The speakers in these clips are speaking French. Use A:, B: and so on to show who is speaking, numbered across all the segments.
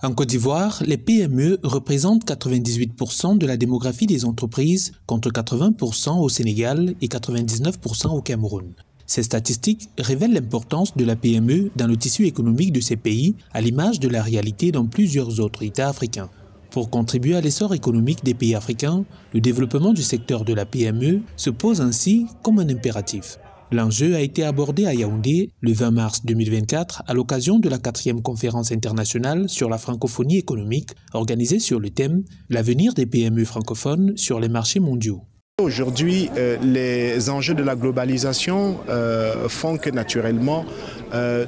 A: En Côte d'Ivoire, les PME représentent 98% de la démographie des entreprises contre 80% au Sénégal et 99% au Cameroun. Ces statistiques révèlent l'importance de la PME dans le tissu économique de ces pays, à l'image de la réalité dans plusieurs autres États africains. Pour contribuer à l'essor économique des pays africains, le développement du secteur de la PME se pose ainsi comme un impératif. L'enjeu a été abordé à Yaoundé le 20 mars 2024 à l'occasion de la 4e conférence internationale sur la francophonie économique organisée sur le thème « L'avenir des PME francophones sur les marchés mondiaux ».
B: Aujourd'hui, les enjeux de la globalisation font que naturellement,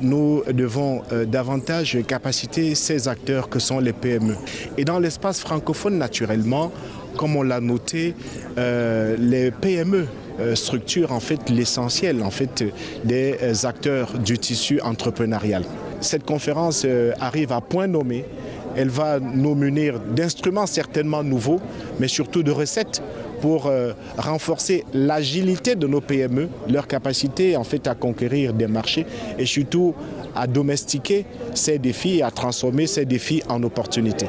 B: nous devons davantage capaciter ces acteurs que sont les PME. Et dans l'espace francophone, naturellement, comme on l'a noté, les PME structurent en fait l'essentiel des acteurs du tissu entrepreneurial. Cette conférence arrive à point nommé. Elle va nous munir d'instruments certainement nouveaux, mais surtout de recettes pour renforcer l'agilité de nos PME, leur capacité à conquérir des marchés et surtout à domestiquer ces défis et à transformer ces défis en opportunités.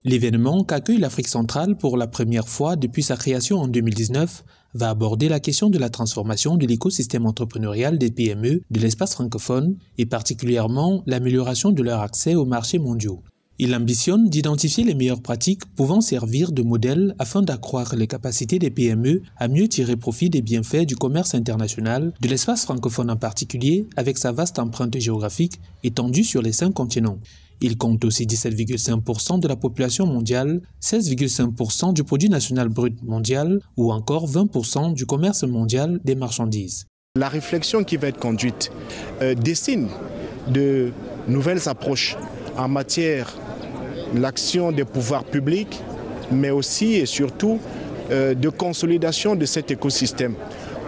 A: L'événement qu'accueille l'Afrique centrale pour la première fois depuis sa création en 2019 va aborder la question de la transformation de l'écosystème entrepreneurial des PME de l'espace francophone et particulièrement l'amélioration de leur accès aux marchés mondiaux. Il ambitionne d'identifier les meilleures pratiques pouvant servir de modèle afin d'accroître les capacités des PME à mieux tirer profit des bienfaits du commerce international, de l'espace francophone en particulier, avec sa vaste empreinte géographique étendue sur les 5 continents. Il compte aussi 17,5% de la population mondiale, 16,5% du produit national brut mondial ou encore 20% du commerce mondial des marchandises.
B: La réflexion qui va être conduite dessine de nouvelles approches en matière de l'action des pouvoirs publics, mais aussi et surtout de consolidation de cet écosystème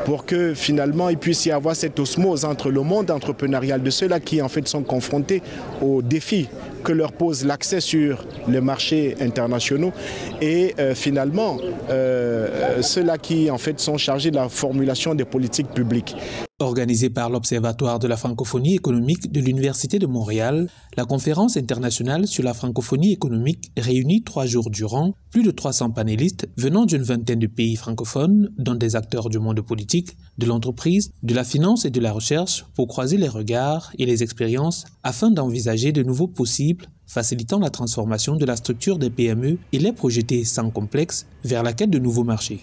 B: pour que finalement il puisse y avoir cette osmose entre le monde entrepreneurial de ceux-là qui sont confrontés aux défis que leur pose l'accès sur les marchés internationaux et finalement ceux-là qui sont chargés de la formulation des politiques publiques.
A: Organisée par l'Observatoire de la francophonie économique de l'Université de Montréal, la conférence internationale sur la francophonie économique réunit 3 jours durant plus de 300 panélistes venant d'une vingtaine de pays francophones, dont des acteurs du monde politique, de l'entreprise, de la finance et de la recherche pour croiser les regards et les expériences afin d'envisager de nouveaux possibles, facilitant la transformation de la structure des PME et les projeter sans complexe vers la quête de nouveaux marchés.